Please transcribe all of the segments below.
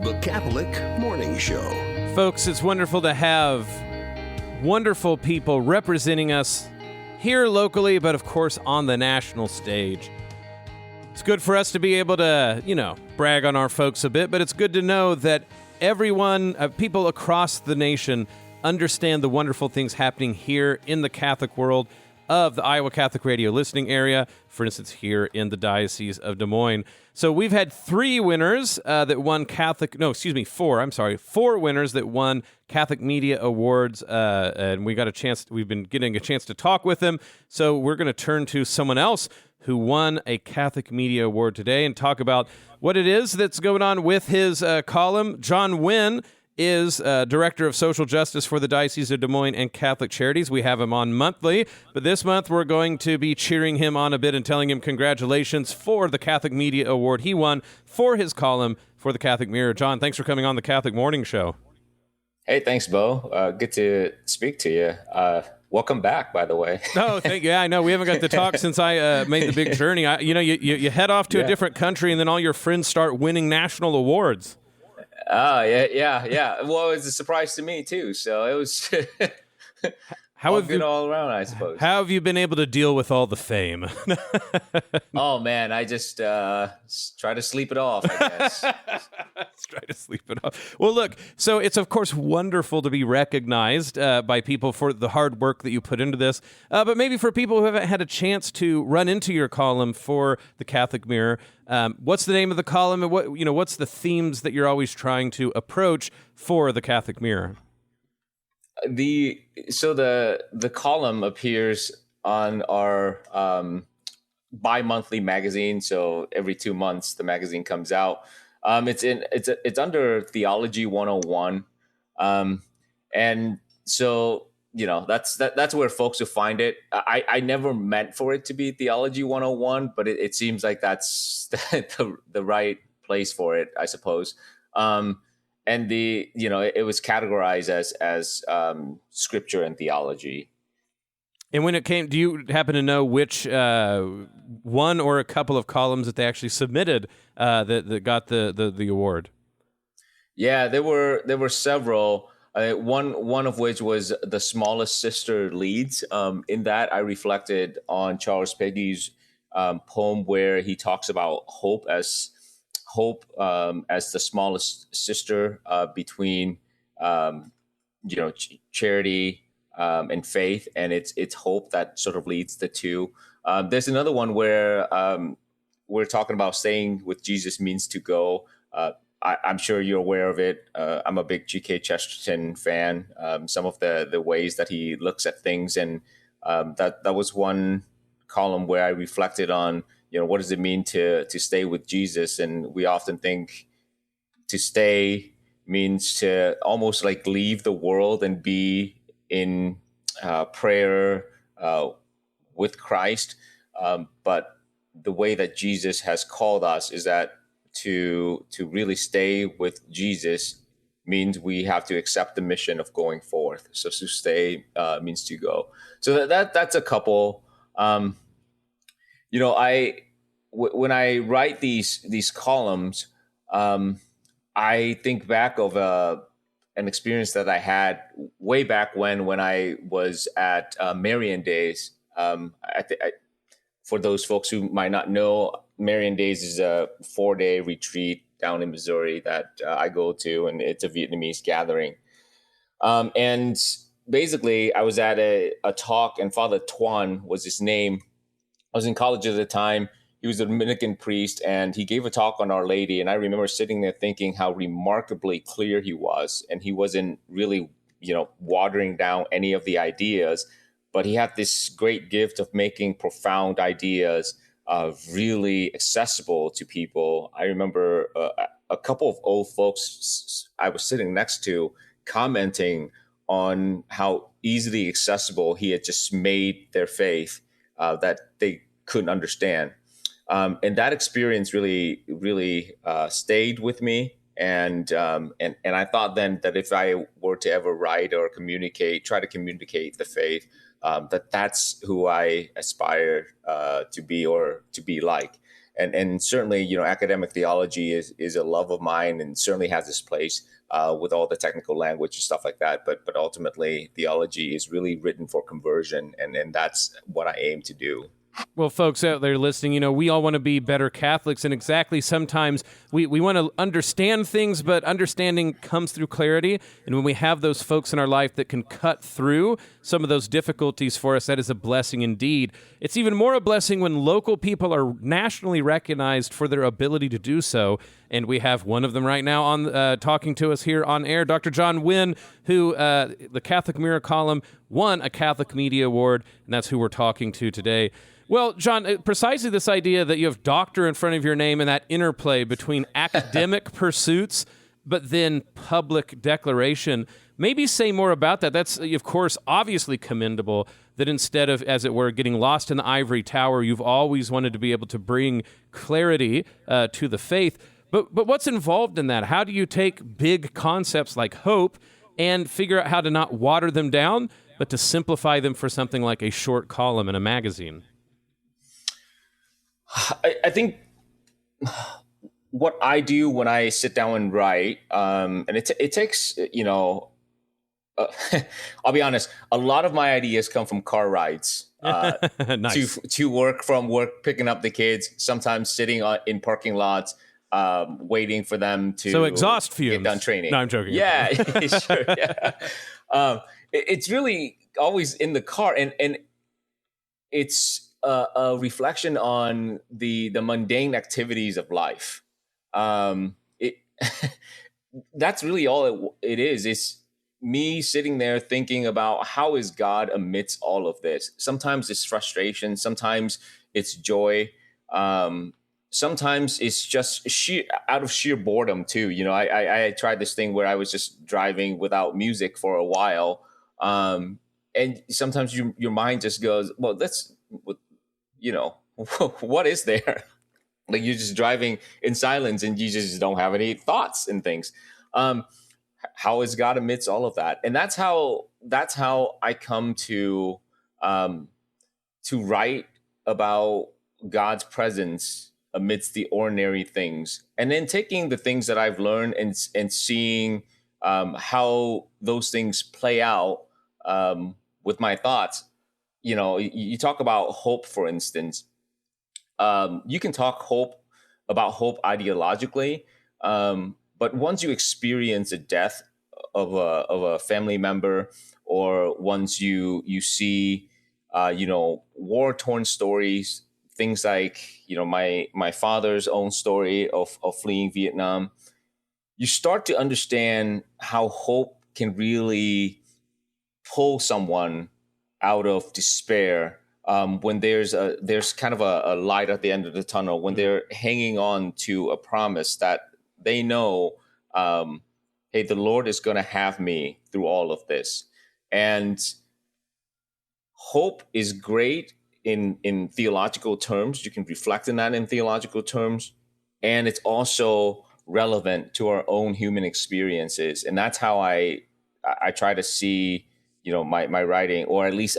The Catholic Morning Show. Folks, it's wonderful to have wonderful people representing us here locally, but of course on the national stage. It's good for us to be able to, brag on our folks a bit, but it's good to know that everyone, people across the nation, understand the wonderful things happening here in the Catholic world of the Iowa Catholic Radio listening area, for instance, here in the Diocese of Des Moines. So we've had three winners that won four winners that won Catholic Media Awards, and we've been getting a chance to talk with them. So we're going to turn to someone else who won a Catholic Media Award today and talk about what it is that's going on with his column. John Wynn is Director of Social Justice for the Diocese of Des Moines and Catholic Charities. We have him on monthly, but this month we're going to be cheering him on a bit and telling him congratulations for the Catholic Media Award he won for his column for the Catholic Mirror. John, thanks for coming on the Catholic Morning Show. Hey, thanks, Bo. Good to speak to you. Welcome back, by the way. Oh, thank you. Yeah, I know. We haven't got to talk since I made the big journey. You head off to a different country, and then all your friends start winning national awards. Yeah. Well, it was a surprise to me too. So it was good all around, I suppose. How have you been able to deal with all the fame? Oh man, I just try to sleep it off, I guess. Try to sleep it off. Well, look, so it's of course wonderful to be recognized by people for the hard work that you put into this, but maybe for people who haven't had a chance to run into your column for the Catholic Mirror, what's the name of the column, and what's the themes that you're always trying to approach for the Catholic Mirror? The column appears on our bi-monthly magazine. So every 2 months the magazine comes out. It's under Theology 101, and so that's where folks will find it. I never meant for it to be Theology 101, but it seems like that's the right place for it, I suppose. And it was categorized as scripture and theology. And when it came, do you happen to know which one or a couple of columns that they actually submitted that got the award? Yeah, there were several. One of which was The Smallest Sister Leads. In that, I reflected on Charles Péguy's poem where he talks about hope as the smallest sister between charity and faith, and it's hope that sort of leads the two. There's another one where we're talking about staying with Jesus means to go. I'm sure you're aware of it. I'm a big G.K. Chesterton fan. Some of the ways that he looks at things, and that was one column where I reflected on, what does it mean to stay with Jesus? And we often think to stay means to almost like leave the world and be in prayer with Christ. But the way that Jesus has called us is that to really stay with Jesus means we have to accept the mission of going forth. So to stay means to go. So that's a couple. When I write these columns, I think back of an experience that I had way back when I was at Marian Days. For those folks who might not know, Marian Days is a 4-day retreat down in Missouri that I go to, and it's a Vietnamese gathering. And basically, I was at a talk, and Father Tuan was his name. I was in college at the time. He was a Dominican priest, and he gave a talk on Our Lady. And I remember sitting there thinking how remarkably clear he was. And he wasn't really, watering down any of the ideas, but he had this great gift of making profound ideas really accessible to people. I remember a couple of old folks I was sitting next to commenting on how easily accessible he had just made their faith that they couldn't understand. And that experience really, really stayed with me. And I thought then that if I were to ever write or try to communicate the faith, that's who I aspire to be or to be like. And certainly, academic theology is a love of mine, and certainly has its place with all the technical language and stuff like that. But ultimately, theology is really written for conversion, and that's what I aim to do. Well, folks out there listening, we all want to be better Catholics, and exactly sometimes we want to understand things, but understanding comes through clarity. And when we have those folks in our life that can cut through some of those difficulties for us, that is a blessing indeed. It's even more a blessing when local people are nationally recognized for their ability to do so. And we have one of them right now on talking to us here on air, Dr. John Huynh, who the Catholic Mirror column won a Catholic Media Award, and that's who we're talking to today. Well, John, precisely this idea that you have doctor in front of your name and that interplay between academic pursuits but then public declaration. Maybe say more about that. That's, of course, obviously commendable that instead of, as it were, getting lost in the ivory tower, you've always wanted to be able to bring clarity to the faith. But what's involved in that? How do you take big concepts like hope and figure out how to not water them down, but to simplify them for something like a short column in a magazine? I think what I do when I sit down and write, and it takes, I'll be honest, a lot of my ideas come from car rides Nice. to work, from work, picking up the kids, sometimes sitting in parking lots, waiting for them to exhaust fumes. Get done training. No, I'm joking. Yeah, sure. Yeah. It's really always in the car, and it's a reflection on the mundane activities of life. That's really all it is. It's me sitting there thinking about how is God amidst all of this. Sometimes it's frustration. Sometimes it's joy. Sometimes it's just out of sheer boredom too. I tried this thing where I was just driving without music for a while. And sometimes your mind just goes, well, what is there? Like, you're just driving in silence and you just don't have any thoughts and things. How is God amidst all of that? And that's how I come to write about God's presence amidst the ordinary things, and then taking the things that I've learned and seeing how those things play out with my thoughts. You talk about hope, for instance. You can talk about hope ideologically, but once you experience a death of a family member, or once you see war-torn stories, things like my father's own story of fleeing Vietnam, you start to understand how hope can really pull someone out of despair, when there's kind of a light at the end of the tunnel, when they're hanging on to a promise that they know, hey, the Lord is going to have me through all of this. And hope is great in theological terms. You can reflect on that in theological terms, and it's also relevant to our own human experiences. And that's how I try to see my writing, or at least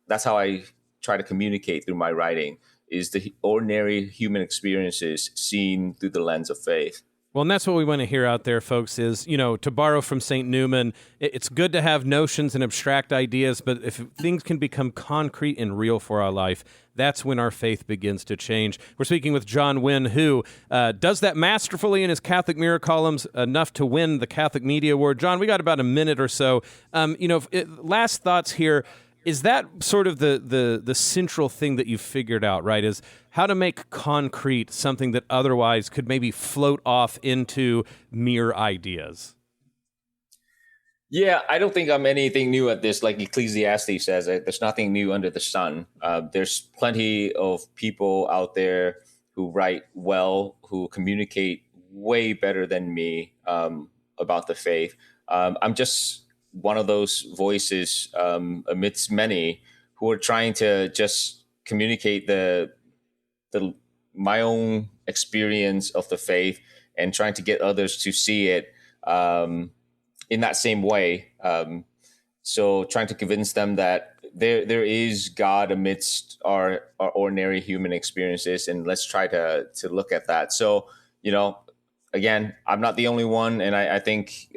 that's how I try to communicate through my writing, is the ordinary human experiences seen through the lens of faith. Well, and that's what we want to hear out there, folks, is, to borrow from St. Newman, it's good to have notions and abstract ideas, but if things can become concrete and real for our life, that's when our faith begins to change. We're speaking with John Huynh, who does that masterfully in his Catholic Mirror columns, enough to win the Catholic Media Award. John, we got about a minute or so. Last thoughts here. Is that sort of the central thing that you've figured out, right? Is how to make concrete something that otherwise could maybe float off into mere ideas? Yeah, I don't think I'm anything new at this. Like Ecclesiastes says, there's nothing new under the sun. There's plenty of people out there who write well, who communicate way better than me about the faith. I'm just one of those voices amidst many who are trying to just communicate my own experience of the faith, and trying to get others to see it in that same way. So trying to convince them that there is God amidst our ordinary human experiences, and let's try to look at that. So, again, I'm not the only one, and I think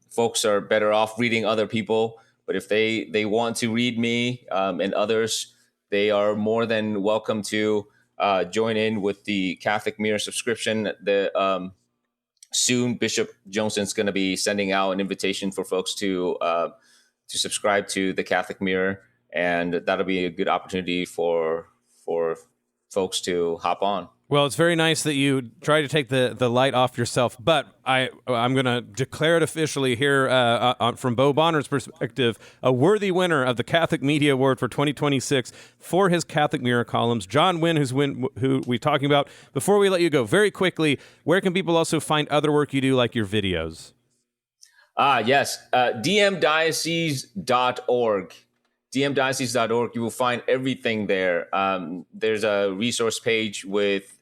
folks are better off reading other people. But if they want to read me and others, they are more than welcome to join in with the Catholic Mirror subscription. Soon, Bishop Johnson's going to be sending out an invitation for folks to subscribe to the Catholic Mirror, and that'll be a good opportunity for folks to hop on. Well, it's very nice that you try to take the light off yourself, but I'm going to declare it officially here from Bo Bonner's perspective, a worthy winner of the Catholic Media Award for 2026 for his Catholic Mirror columns. John Huynh, who we're talking about. Before we let you go, very quickly, where can people also find other work you do, like your videos? Yes, dmdiocese.org. dmdiocese.org. You will find everything there. There's a resource page with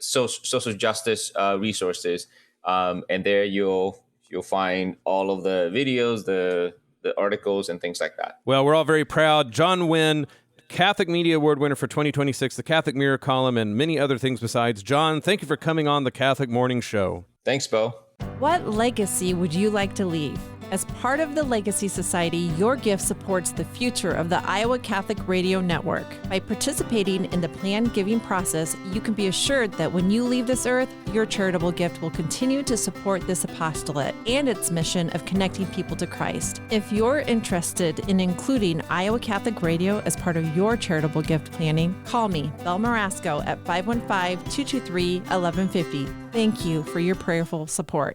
social justice resources, and there you'll find all of the videos, the articles, and things like that. Well, we're all very proud. John Huynh, Catholic Media Award winner for 2026, the Catholic Mirror column, and many other things besides. John, thank you for coming on the Catholic Morning Show. Thanks, Bo. What legacy would you like to leave? As part of the Legacy Society, your gift supports the future of the Iowa Catholic Radio Network. By participating in the planned giving process, you can be assured that when you leave this earth, your charitable gift will continue to support this apostolate and its mission of connecting people to Christ. If you're interested in including Iowa Catholic Radio as part of your charitable gift planning, call me, Belle Marasco, at 515-223-1150. Thank you for your prayerful support.